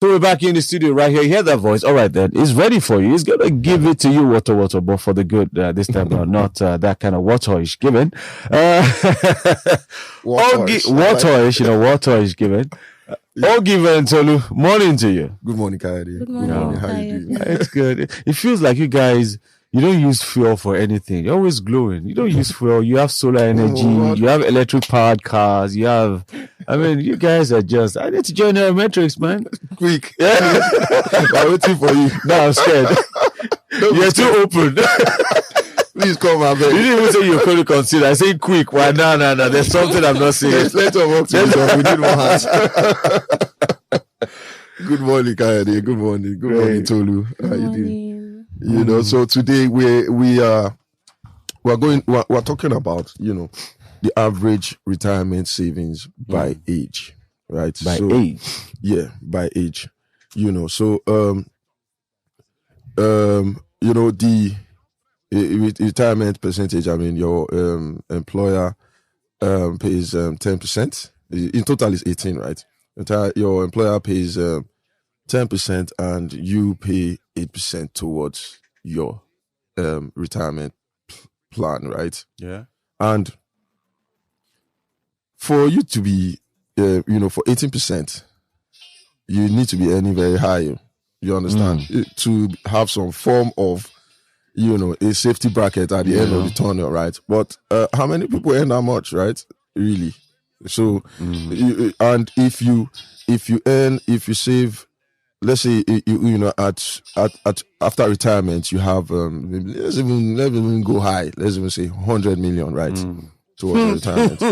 So we're back in the studio right here. You hear that voice? All right, then. He's ready for you. He's going to give it to you, water, but for the good this time around. Not that kind of waterish giving. Waterish giving. Ogive and Tolu, morning to you. Good morning, Kayode. Good morning. How are you doing? It's good. It feels like you guys, you don't use fuel for anything. You're always glowing. You don't ise fuel. You have solar energy. You have electric powered cars. You have, you guys are just, I need to join Aerometrics, man. Quick. Yeah. I'm waiting for you. No, I'm scared. You're too open. Please come, I beg. You didn't even say you're going to consider. I say quick. Why? No. There's something I'm not saying. There's plenty of work to be done. We need more hands. Good morning, Kayode. Good morning. Good morning, Tolu. How you doing? You know, so today we're talking about, the average retirement savings by age, right? By age? Yeah, by age. So the retirement percentage, your employer pays 10%. In total is 18, right? Your employer pays 10% and you pay 8% towards your retirement plan, right? Yeah. And for you to be, for 18%, you need to be earning very high. You understand? To have some form of, a safety bracket at the end of the tunnel, right? But how many people earn that much, right? Really? So, and if you save, let's say, at after retirement, you have, let's even go high. Let's even say 100 million, right? Towards retirement.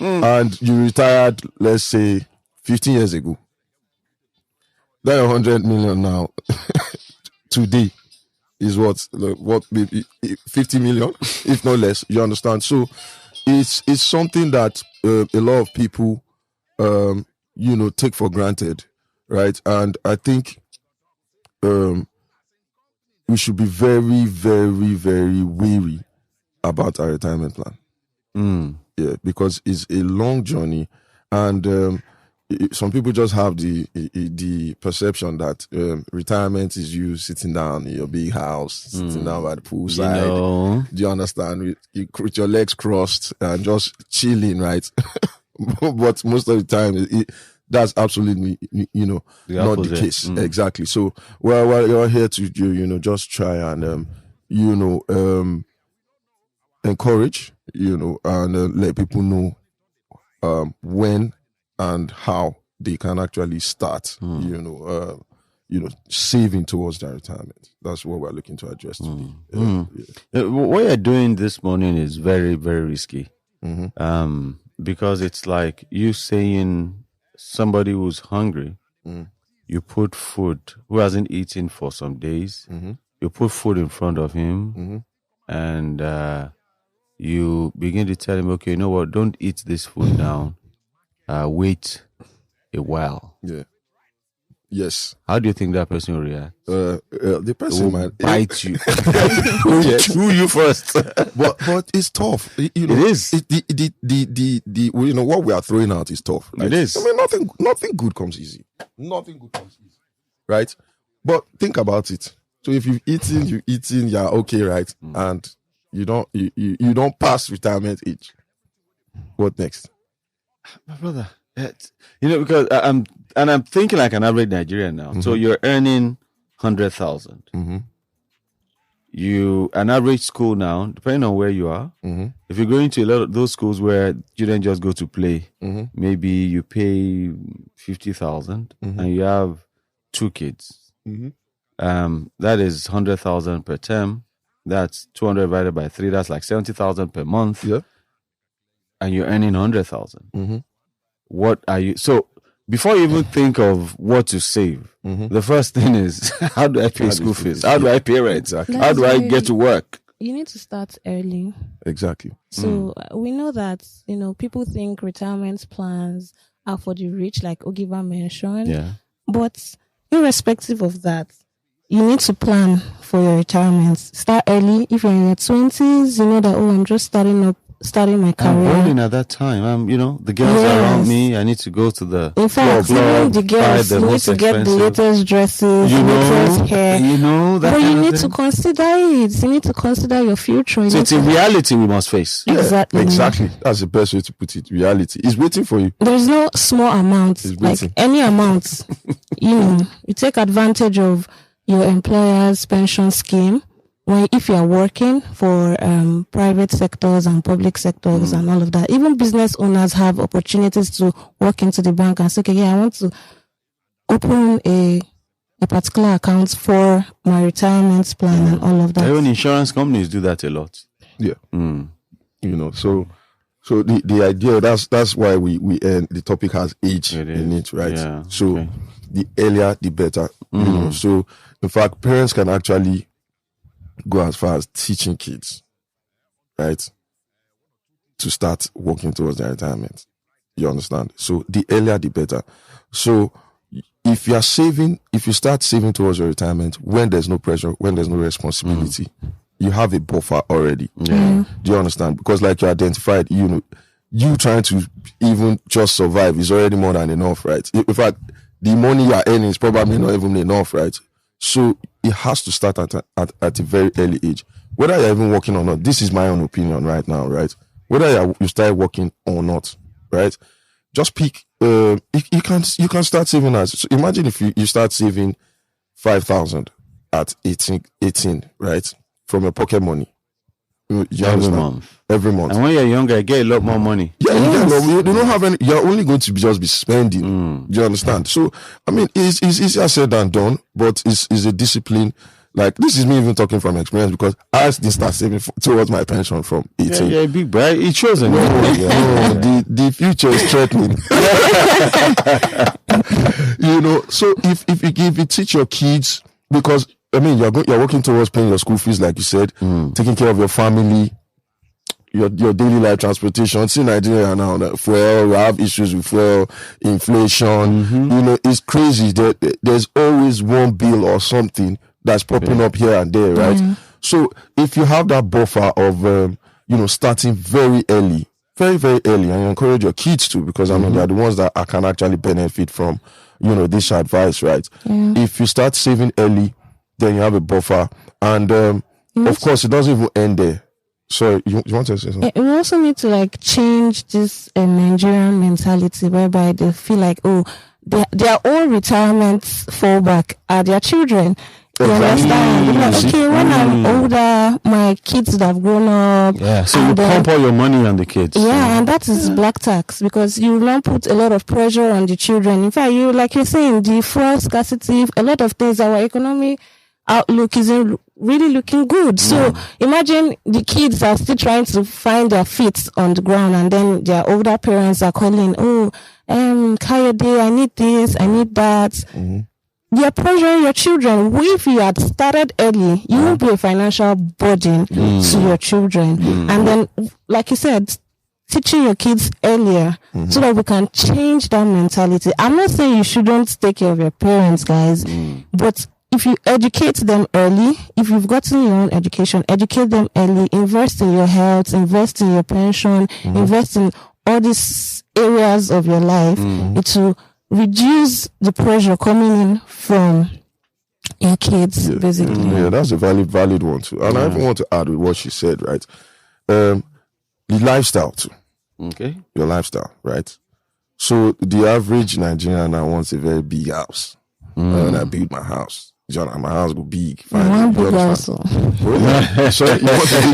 And you retired, let's say, 15 years ago. That 100 million now, today, is what maybe 50 million, if not less. You understand? So it's something that a lot of people take for granted, right? And I think we should be very, very, very wary about our retirement plan. Yeah, because it's a long journey, and some people just have the perception that retirement is you sitting down in your big house, sitting down by the poolside. Do you understand? With your legs crossed and just chilling, right? But most of the time, that's absolutely, not the case. Exactly. So, you're here to, just try and, encourage, and let people know when and how they can actually start, saving towards their retirement. That's what we're looking to address today. What you're doing this morning is very, very risky. Because it's like you saying somebody who's hungry, you put food, who hasn't eaten for some days, you put food in front of him, and you begin to tell him, okay, you know what, don't eat this food now. Wait a while. Yeah. Yes. How do you think that person will react? The person might bite you. Chew you first. but it's tough. It is. What we are throwing out is tough. It is. Nothing good comes easy. Nothing good comes easy. Right? But think about it. So if you've eaten, you're okay, right? And you don't pass retirement age. What next? My brother, because I'm thinking like an average Nigerian now. So you're earning 100,000. An average school now, depending on where you are. If you're going to a lot of those schools where children just go to play, maybe you pay 50,000 and you have 2 kids. That is 100,000 per term. That's 200 divided by 3. That's like 70,000 per month. Yeah. And you're earning 100,000. What are you? So before you even think of what to save, the first thing is, how do I pay school fees? How do I pay rent? Exactly. How do I get to work? You need to start early. Exactly. So we know that, people think retirement plans are for the rich, like Ogiva mentioned. Yeah. But irrespective of that, you need to plan for your retirement. Start early. If you're in your 20s, you know that, I'm just starting up starting my I'm career. balling at that time. The girls around me. I need to go to the in fact, even the girls need to get the latest dresses, latest hair. But you need to consider it. You need to consider your future. So it's a reality we must face. Yeah, exactly. That's the best way to put it. Reality is waiting for you. There's no small amount. Like any amount. You take advantage of your employer's pension scheme. If you are working for private sectors and public sectors and all of that, even business owners have opportunities to walk into the bank and say, okay, I want to open a particular account for my retirement plan and all of that. Even insurance companies do that a lot. Yeah. So the idea, that's why we end, the topic has age in it, right? Yeah. So the earlier, the better. So in fact, parents can actually go as far as teaching kids, right, to start working towards their retirement. You understand? So the earlier, the better. So if you start saving towards your retirement when there's no pressure, when there's no responsibility, you have a buffer already. Yeah. Do you understand? Because like you identified, you trying to even just survive is already more than enough, right? In fact, the money you're earning is probably not even enough, right? So it has to start at a very early age. Whether you're even working or not, this is my own opinion right now, right? Whether you start working or not, right? Just pick. You can start saving So imagine if you start saving 5,000 at 18, right, from your pocket money. Every month. And when you're younger, you get a lot more money. Yeah, you don't have any. You're only going to just be spending. Do you understand? So, I mean, it's easier said than done, but it's a discipline. Like, this is me even talking from experience because I didn't start saving towards my pension from 18. Yeah, big boy. It shows a the future is threatening. So if you teach your kids, because I mean, you're working towards paying your school fees, like you said, taking care of your family, your daily life transportation. See Nigeria now, fuel, we have issues with fuel, inflation. It's crazy. There's always one bill or something that's popping up here and there, right? So if you have that buffer of, starting very early, very, very early, and you encourage your kids to, because I mean, they're the ones that can actually benefit from, this advice, right? If you start saving early, then you have a buffer. And, of course, it doesn't even end there. So you want to say something? We also need to change this Nigerian mentality whereby they feel like, their own retirement fallback are their children. You understand? Like, okay, when I'm older, my kids would have grown up. Yeah, so you pump all your money on the kids. Yeah, and that is black tax because you now put a lot of pressure on the children. In fact, like you're saying, the fuel scarcity, a lot of things, our economic outlook isn't really looking good. So imagine the kids are still trying to find their feet on the ground, and then their older parents are calling, Kayode, I need this, I need that. You're pressuring your children. If you had started early, you won't be a financial burden to your children. And then, like you said, teaching your kids earlier so that we can change that mentality. I'm not saying you shouldn't take care of your parents, guys, but if you educate them early, if you've gotten your own education, educate them early, invest in your health, invest in your pension, invest in all these areas of your life, it will reduce the pressure coming in from your kids, basically. Yeah, that's a valid one too. And I even want to add with what she said, right? The lifestyle too. Okay. Your lifestyle, right? So the average Nigerian now wants a very big house. When I build my house, my house go big. One big house. So you want to do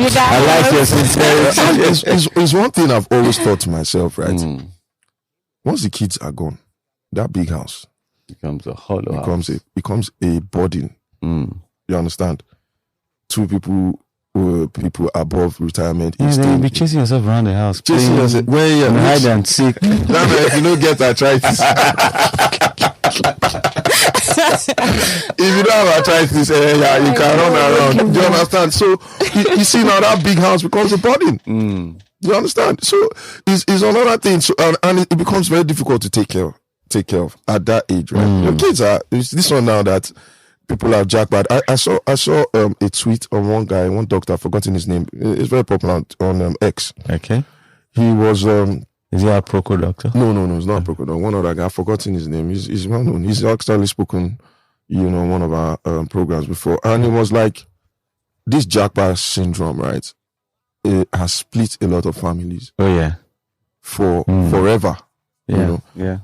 that? I like your sincerity. It's one thing I've always thought to myself, right? Once the kids are gone, that big house becomes a hollow house. Becomes a burden. You understand? Two people above retirement. Yeah, then you'll be chasing yourself around the house. Chasing yourself. Hide and seek. If you don't get arthritis. If you don't have arthritis, you can run around. Do you understand? So you see now that big house becomes a burden. You understand? So it's another thing. So and it becomes very difficult to take care of at that age, right? Your kids are this one now that people are jackpot. I saw a tweet on one guy, one doctor, I've forgotten his name. It's very popular on X. Okay. He was is he a Proco doctor? No, it's not a Proco doctor. One other guy, I've forgotten his name. He's well known. He's actually spoken, one of our programs before. And it was like this jackpot syndrome, right? It has split a lot of families. Oh yeah. For forever. Yeah.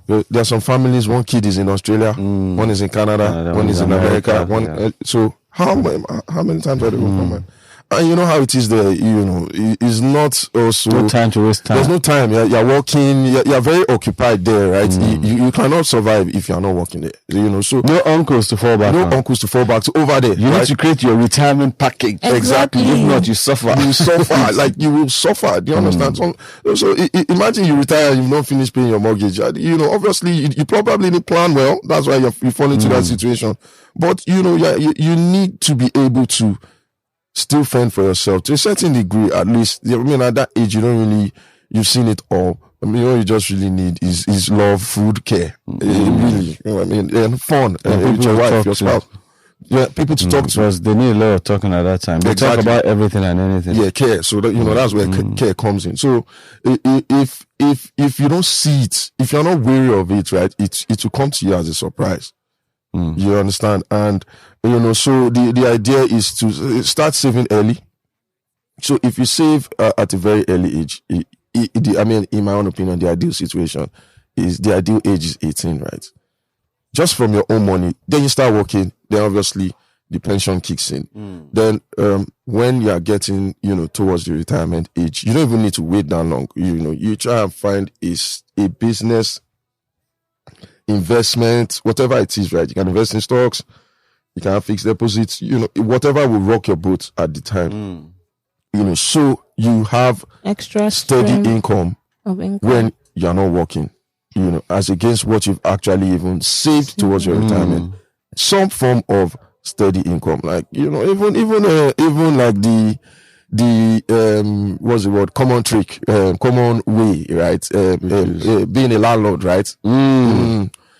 There are some families, one kid is in Australia, one is in Canada, one is in America. So how many times are they going from? And you know how it is there, it's not also... No time to waste time. There's no time. You're working, you're very occupied there, right? You cannot survive if you're not working there, so... No uncles to fall back on. Uncles to fall back to over there. You need to create your retirement package. Exactly. If not, you suffer. You suffer. Like, you will suffer. Do you understand? So imagine you retire and you've not finished paying your mortgage. Obviously, you probably need to plan well. That's why you fall into that situation. But, you need to be able to still fend for yourself to a certain degree, at least. I mean, at that age, you've seen it all. I mean, all you just really need is love, food, care. Really, and fun. With your wife, your spouse. Yeah, people to talk to. Because they need a lot of talking at that time. They talk about everything and anything. Yeah, care. So that, that's where care comes in. So if you don't see it, if you're not wary of it, right, it will come to you as a surprise. You understand? And so the idea is to start saving early. So if you save at a very early age, in my own opinion, the ideal situation is the ideal age is 18, right? Just from your own money, then you start working. Then obviously the pension kicks in. Then when you are getting towards the retirement age, you don't even need to wait that long. You try and find a business, investment, whatever it is, right? You can invest in stocks. You can have fixed deposits, whatever will rock your boat at the time. So you have extra steady income when you're not working, as against what you've actually even saved towards your retirement. Some form of steady income, like, even like the what's the word? Common trick, common way, right? Being a landlord, right?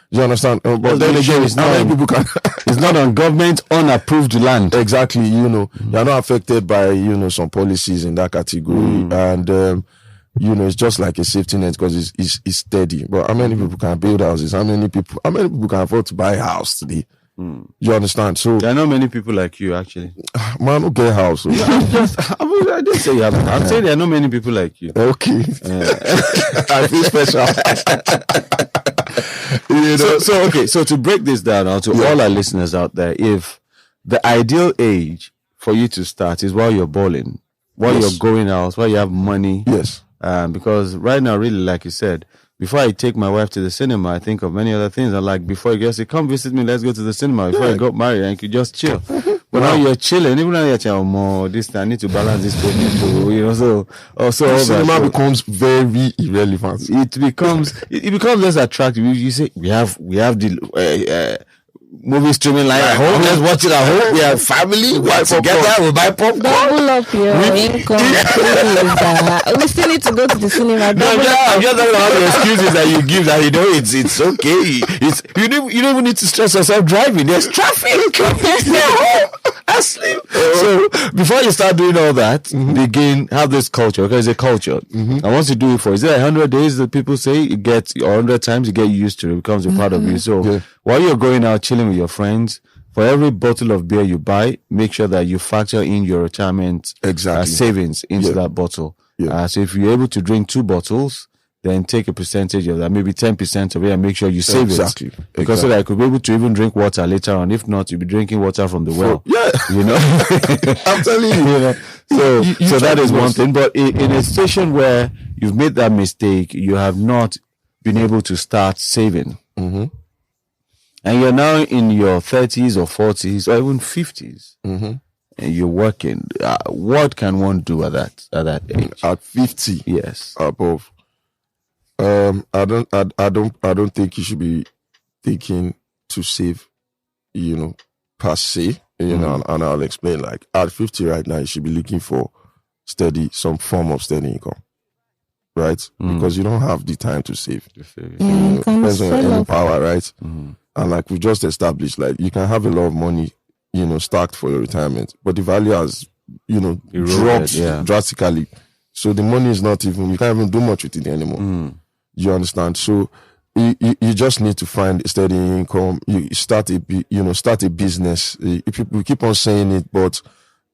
You understand? But then again, it's not many people can. It's not on government unapproved land. Exactly. You're not affected by some policies in that category, and it's just like a safety net because it's steady. But how many people can build houses? How many people can afford to buy a house today? You understand? So there are not many people like you, actually. Man, who get a house? I didn't say you have. I'm saying there are not many people like you. Okay. I feel special. So to break this down now to all our listeners out there, if the ideal age for you to start is while you're balling, while you're going out, while you have money. Yes. Because right now, really, like you said, before I take my wife to the cinema, I think of many other things. I'm like, before you guys say, come visit me, let's go to the cinema. Before I got married, and you could just chill. But now you're chilling. Even now you're saying, more this I need to balance this potato, so also the cinema becomes very irrelevant. It becomes less attractive. You say we have the movie streaming line at home. Let's watch it at home. We have family. We're together. We buy popcorn. Double up your income. We still need to go to the cinema. I'm just talking about the excuses that you give that it's okay. You don't even need to stress yourself driving. There's traffic. Stay home. Asleep. So before you start doing all that, begin have this culture, because it's a culture. And once you do it for, is it 100 days that people say you get, or 100 times you get used to it, becomes a part of you. So while you're going out chilling with your friends, for every bottle of beer you buy, make sure that you factor in your retirement savings into that bottle. So if you're able to drink 2 bottles, then take a percentage of that, maybe 10% of it, and make sure you save it. Because so that I could be able to even drink water later on. If not, you'll be drinking water from the well. I'm telling you. So that is one thing. But in a situation where you've made that mistake, you have not been able to start saving. And you're now in your 30s or 40s or even 50s. And you're working. What can one do at that age? At 50? Yes. Above. I don't think you should be thinking to save, per se, and I'll explain. Like at 50 right now, you should be looking for some form of steady income, right? Because you don't have the time to save. Depends on your earning power, right? And like we just established, like you can have a lot of money, stacked for your retirement, but the value has, dropped drastically. So the money is not even, you can't even do much with it anymore. You understand? So you just need to find a steady income. You start a business. We keep on saying it, but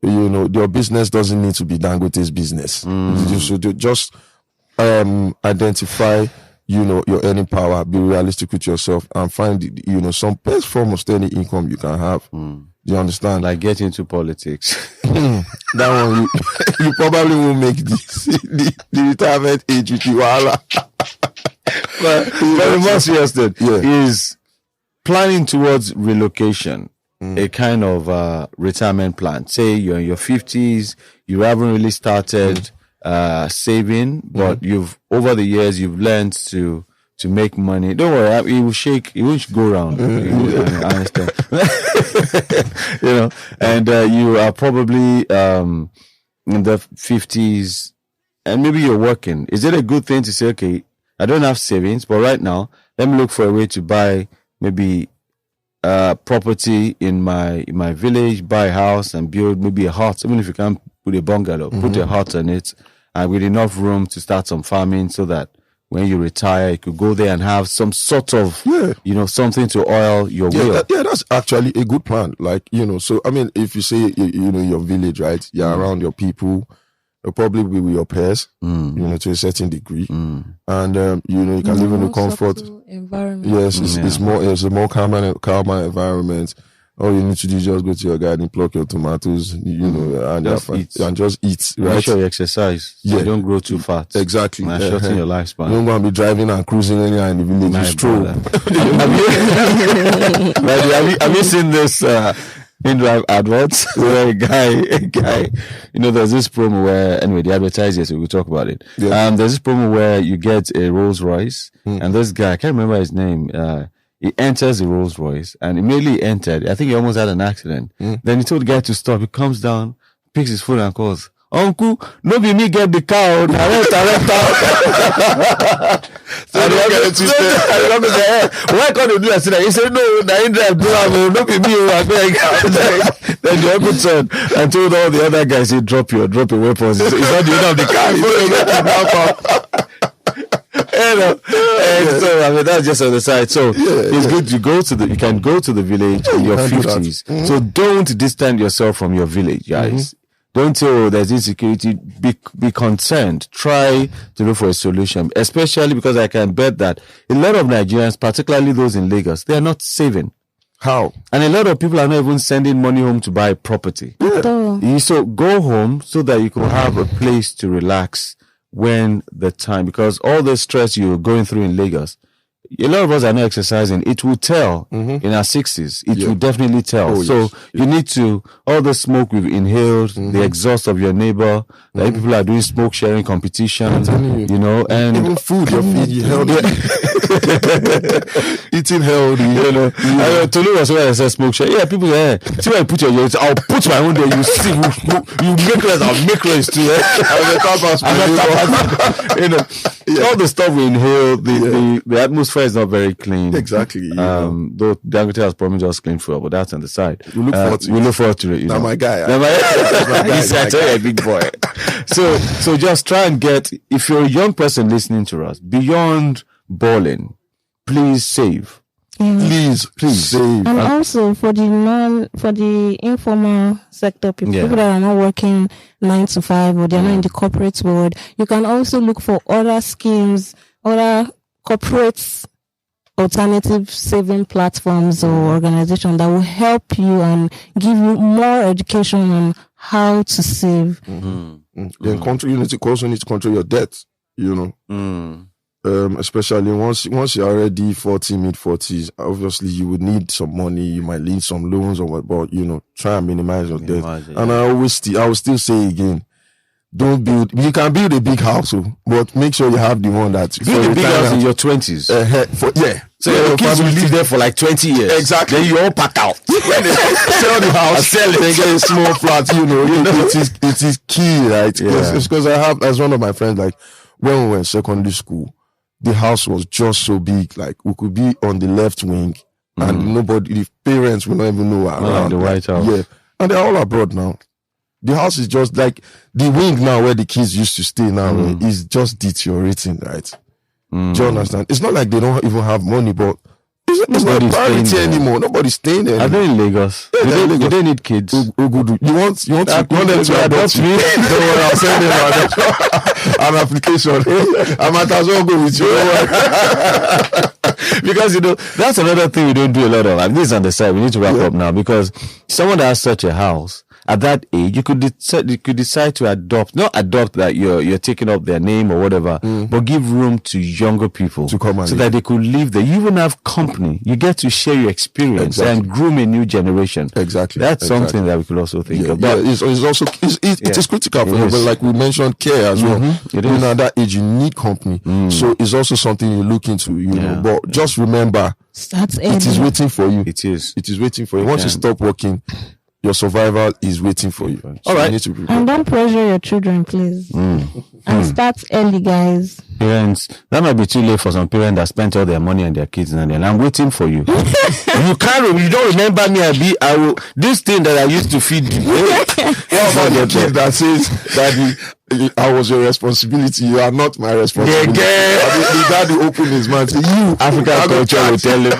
your business doesn't need to be Dangote's business. So just identify, your earning power, be realistic with yourself, and find, some best form of steady income you can have. You understand? Like get into politics. That one, you probably won't make the retirement age with you. But the more serious thing is planning towards relocation, a kind of retirement plan. Say you're in your 50s, you haven't really started saving, but over the years you've learned to make money. Don't worry, it will shake. It won't go around. I understand. And you are probably in the 50s, and maybe you're working. Is it a good thing to say, okay, I don't have savings, but right now let me look for a way to buy maybe property in my village, buy a house and build maybe a hut, even if you can't put a bungalow, put a hut on it, and with enough room to start some farming, so that when you retire, you could go there and have some sort of, something to oil your wheel. That's actually a good plan. Like, so, I mean, if you say, your village, right, you're around your people, you'll probably be with your peers, to a certain degree. And, you can live in the comfort. Environment. Yes, it's a more calmer environment. All you need to do is just go to your garden, pluck your tomatoes, and just eat, right? Make sure you exercise, so you don't grow too fat. Exactly. And shorten your lifespan. You don't want to be driving and cruising anywhere in the village. You stroll. Have you seen this in-drive adverts where a guy, there's this promo where, anyway, the advertisers, so we'll talk about it. Yeah. There's this promo where you get a Rolls Royce, and this guy, I can't remember his name, he enters the Rolls Royce and immediately entered. I think he almost had an accident. Then he told the guy to stop. He comes down, picks his phone and calls, "Uncle, no be me get the car. Direct out." So they get it twisted. Why can't you do that? He said, "No, I ain't drive. No be me. Then the uncle turned and told all the other guys, "He drop your weapons. It's not the owner of the car." So I mean that's just on the side. So it's good you can go to the village in your 50s. So don't distance yourself from your village, guys. Don't say, "Oh, there's insecurity." Be concerned. Try to look for a solution, especially because I can bet that a lot of Nigerians, particularly those in Lagos, they are not saving. How? And a lot of people are not even sending money home to buy property. So go home so that you can have a place to relax when the time, because all the stress you're going through in Lagos, a lot of us are not exercising. It will tell in our 60s. It will definitely tell. You need to, all the smoke we've inhaled, the exhaust of your neighbor, like people are doing smoke sharing competition, and even food, you're healthy. Eating healthy, Tolu was when I said smoke share. Yeah, people say, see where you put your yours, I'll put my own there, you see, you make less, I'll make less too. All the stuff we inhale, the atmosphere is not very clean. Exactly. Though Dangote has promised us clean fuel, but that's on the side. We look forward to it. Now my guy. I tell you, a big boy. So just try and get, if you're a young person listening to us, beyond balling, please save. Please save. And also for the informal sector, people that are not working 9 to 5 or they're not in the corporate world, you can also look for other schemes, other corporate alternative saving platforms or organizations that will help you and give you more education on how to save. Then you also need to control your debt, especially once you're already mid 40s, obviously you would need some money, you might need some loans or what, but try and minimize your debt. And I will still say again, you can build a big house, but make sure you have the one that build a big house in your 20s. So your kids will live there for like 20 years. Exactly. Then you all pack out. When they sell the house, sell it. They get a small flat, it is key, right? It's because as one of my friends, like when we were in secondary school, the house was just so big, like we could be on the left wing and nobody, the parents will not even know are around. The White House. Yeah, and they're all abroad now. The house is just like the wing now where the kids used to stay now is just deteriorating, right? Do you understand? It's not like they don't even have money, but it's not a priority anymore. Nobody's staying there. Are they in Lagos? Yeah, Do they need kids? You want them to adopt me? Don't worry, I'll send them an application. I might as well go with you. Because that's another thing we don't do a lot of. And this is on the side. We need to wrap up now, because someone that has such a house at that age, you could decide to not adopt that you're taking up their name or whatever, but give room to younger people to come so that they could live there. You even have company. You get to share your experience and groom a new generation. Exactly. That's something that we could also think of. Yeah, it's also it is critical for you, but like we mentioned, care as well. At that age, you need company, so it's also something you look into. You know, but just remember, it is waiting for you. It is waiting for you. Once you stop working, your survival is waiting for you. So all right. And don't pressure your children, please. And start early, guys. Parents, that might be too late for some parents that spent all their money on their kids, and I'm waiting for you. You don't remember me, I will, this thing that I used to feed you. What about the kid that says that I was your responsibility, you are not my responsibility? The daddy opened his mouth, you African culture will tell him.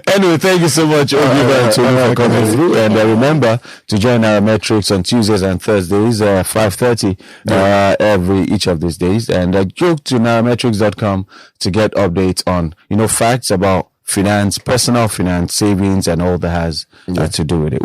Anyway, thank you so much, Ogiba and Tolu, for coming through. And remember to join our metrics on Tuesdays and Thursdays, 5:30 each of these days. And go to nairametrics.com to get updates on facts about finance, personal finance, savings, and all that has to do with it.